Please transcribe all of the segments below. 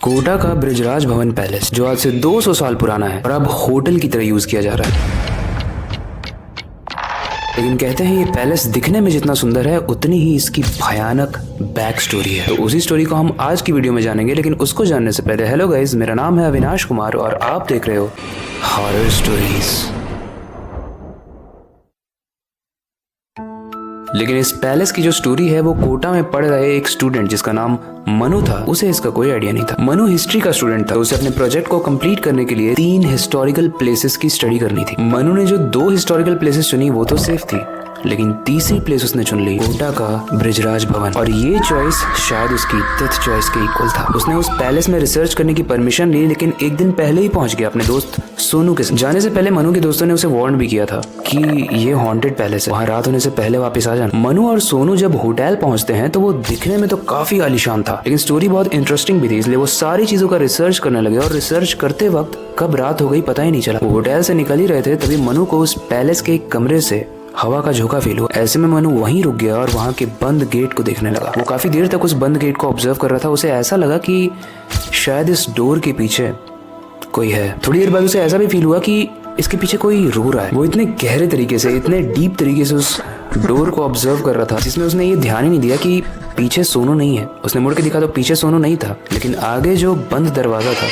कोटा का बृजराज भवन पैलेस जो आज से 200 साल पुराना है और अब होटल की तरह यूज किया जा रहा है। लेकिन कहते हैं ये पैलेस दिखने में जितना सुंदर है उतनी ही इसकी भयानक बैक स्टोरी है। तो उसी स्टोरी को हम आज की वीडियो में जानेंगे, लेकिन उसको जानने से पहले हेलो गाइज, मेरा नाम है अविनाश कुमार और आप देख रहे हो हॉरर स्टोरीज। लेकिन इस पैलेस की जो स्टोरी है वो कोटा में पढ़ रहे एक स्टूडेंट जिसका नाम मनु था, उसे इसका कोई आइडिया नहीं था। मनु हिस्ट्री का स्टूडेंट था, उसे अपने प्रोजेक्ट को कंप्लीट करने के लिए 3 हिस्टोरिकल प्लेसेस की स्टडी करनी थी। मनु ने जो 2 हिस्टोरिकल प्लेसेस चुनी वो तो सेफ थी, लेकिन तीसरी प्लेस उसने चुन ली कोटा का बृजराज भवन, और ये चॉइस शायद उसकी 5th चॉइस के इक्वल था। उसने उस पैलेस में रिसर्च करने की परमिशन ली, लेकिन एक दिन पहले ही पहुंच गया अपने दोस्त सोनू के साथ। जाने से पहले मनु के दोस्तों ने उसे वार्न भी किया था कि ये हॉन्टेड पैलेस है, वहाँ रात होने से पहले वापस आ जाना। मनु और सोनू जब होटल पहुंचते हैं तो वो दिखने में तो काफी आलीशान था, लेकिन स्टोरी बहुत इंटरेस्टिंग भी थी, इसलिए वो सारी चीजों का रिसर्च करने लगे। और रिसर्च करते वक्त कब रात हो गई पता ही नहीं चला। वो होटल से निकल ही रहे थे तभी मनु को उस पैलेस के एक कमरे से हवा का झोंका फील हुआ। ऐसे में मनु वहीं रुक गया और वहाँ के बंद गेट को देखने लगा। वो काफी देर तक उस बंद गेट को ऑब्जर्व कर रहा था। उसे ऐसा लगा कि शायद इस डोर के पीछे कोई है। थोड़ी देर बाद उसे ऐसा भी फील हुआ कि इसके पीछे कोई रो रहा है। वो इतने गहरे तरीके से, इतने डीप तरीके से उस डोर को ऑब्जर्व कर रहा था, जिसमें उसने ये ध्यान ही नहीं दिया कि पीछे सोनू नहीं है। उसने मुड़ के देखा तो पीछे सोनू नहीं था, लेकिन आगे जो बंद दरवाजा था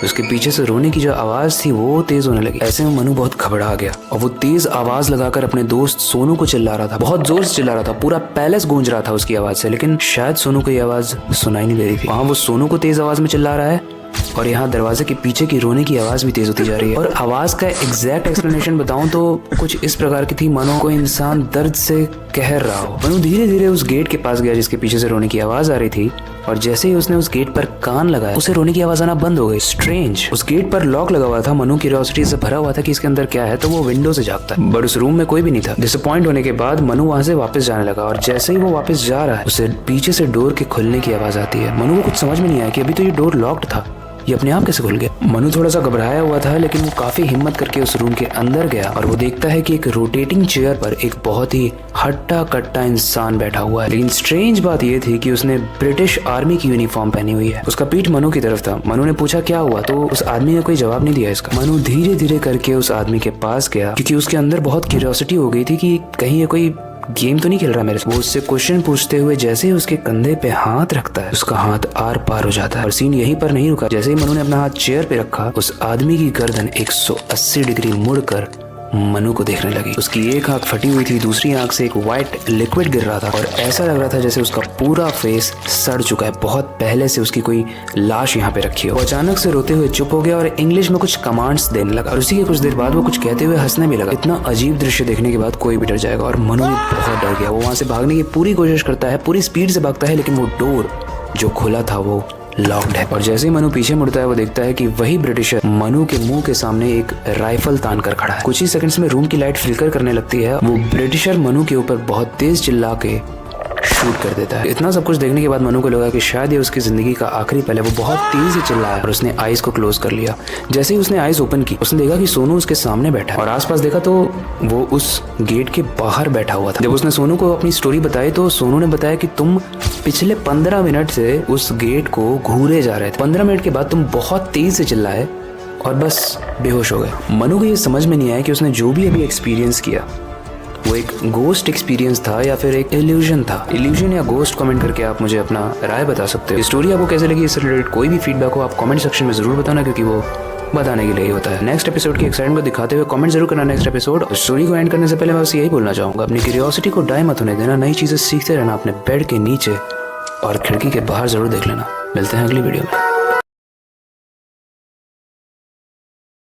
उसके पीछे से रोने की जो आवाज थी वो तेज होने लगी। ऐसे में मनु बहुत घबरा गया और वो तेज आवाज लगाकर अपने दोस्त सोनू को चिल्ला रहा था, बहुत जोर से चिल्ला रहा था। पूरा पैलेस गूंज रहा था उसकी आवाज से, लेकिन शायद सोनू को ये आवाज सुनाई नहीं दे रही थी। वहाँ वो सोनू को तेज आवाज में चिल्ला रहा है और यहाँ दरवाजे के पीछे की रोने की आवाज भी तेज होती जा रही है। और आवाज का एग्जैक्ट एक्सप्लेनेशन बताऊं तो कुछ इस प्रकार की थी, मानो कोई इंसान दर्द से कह रहा हो। मनु धीरे धीरे उस गेट के पास गया जिसके पीछे से रोने की आवाज आ रही थी, और जैसे ही उसने उस गेट पर कान लगाया उसे रोने की आवाज आना बंद हो गई। स्ट्रेंज, उस गेट पर लॉक लगा हुआ था। मनु क्यूरियोसिटी से भरा हुआ था कि इसके अंदर क्या है, तो वो विंडो से झांकता है, बट उस रूम में कोई भी नहीं था। डिसअपॉइंट होने के बाद मनु वहां से वापस जाने लगा, और जैसे ही वो वापस जा रहा है उसे पीछे से डोर के खुलने की आवाज आती है। मनु को कुछ समझ में नहीं आया कि अभी तो ये डोर लॉक्ड था, ये अपने आप कैसे खुल गया। मनु थोड़ा सा घबराया हुआ था, लेकिन वो काफी हिम्मत करके उस रूम के अंदर गया और वो देखता है कि एक रोटेटिंग चेयर पर एक बहुत ही हट्टा कट्टा इंसान बैठा हुआ है। लेकिन स्ट्रेंज बात ये थी कि उसने ब्रिटिश आर्मी की यूनिफॉर्म पहनी हुई है। उसका पीठ मनु की तरफ था। मनु ने पूछा क्या हुआ, तो उस आदमी ने कोई जवाब नहीं दिया इसका। मनु धीरे धीरे करके उस आदमी के पास गया, क्योंकि उसके अंदर बहुत क्यूरियोसिटी हो गई थी कि कहीं ये कोई गेम तो नहीं खेल रहा मेरे से। वो उससे क्वेश्चन पूछते हुए जैसे ही उसके कंधे पे हाथ रखता है उसका हाथ आर पार हो जाता है। और सीन यहीं पर नहीं रुका। जैसे ही मनु ने अपना हाथ चेयर पे रखा उस आदमी की गर्दन 180 डिग्री मुड़कर मनु को देखने लगी। उसकी एक आंख फटी हुई थी, दूसरी आंख से एक व्हाइट लिक्विड गिर रहा था और ऐसा लग रहा था जैसे उसका पूरा फेस सड़ चुका है, बहुत पहले से उसकी कोई लाश यहाँ पे रखी हो। वो अचानक से रोते हुए चुप हो गया और इंग्लिश में कुछ कमांड्स देने लगा, और उसी के कुछ देर बाद वो कुछ कहते हुए हंसने भी लगा। इतना अजीब दृश्य देखने के बाद कोई भी डर जाएगा, और मनु भी बहुत डर गया। वो वहां से भागने की पूरी कोशिश करता है, पूरी स्पीड से भागता है, लेकिन वो डोर जो खुला था वो लॉक्ड है। और जैसे ही मनु पीछे मुड़ता है वो देखता है कि वही ब्रिटिशर मनु के मुंह के सामने एक राइफल तान कर खड़ा है। कुछ ही सेकंड्स में रूम की लाइट फ्लिकर करने लगती है। वो ब्रिटिशर मनु के ऊपर बहुत तेज चिल्ला के शूट कर देता है। इतना सब कुछ देखने के बाद मनु को लगा कि शायद ये उसकी जिंदगी का आखिरी पल है। वो बहुत तेज से चिल्लाया और उसने आईज को क्लोज कर लिया। जैसे ही उसने आईज ओपन की उसने देखा कि सोनू उसके सामने बैठा है, और आसपास देखा तो वो उस गेट के बाहर बैठा हुआ था। जब उसने सोनू को अपनी स्टोरी बताई तो सोनू ने बताया कि तुम पिछले 15 मिनट से उस गेट को घूरे जा रहे थे। 15 मिनट के बाद तुम बहुत तेज से चिल्लाए और बस बेहोश हो गए। मनु को ये समझ में नहीं आया कि उसने जो भी अभी एक्सपीरियंस किया वो एक गोस्ट एक्सपीरियंस था या फिर एक इल्यूजन था। इल्यूजन या गोस्ट, कमेंट करके आप मुझे अपना राय बता सकते हो। स्टोरी आपको कैसे लगी, इससे रिलेटेड कोई भी फीडबैक हो आप कमेंट सेक्शन में जरूर बताना, क्योंकि वो बताने के लिए ही होता है। नेक्स्ट एपिसोड की एक्साइटमेंट को दिखाते हुए कमेंट जरूर करना नेक्स्ट एपिसोड। और स्टोरी को एंड करने से पहले मैं बस यही बोलना चाहूंगा, अपनी क्यूरियोसिटी को डाई मत होने देना, नई चीजें सीखते रहना, अपने बेड के नीचे और खिड़की के बाहर जरूर देख लेना। मिलते हैं अगली वीडियो में।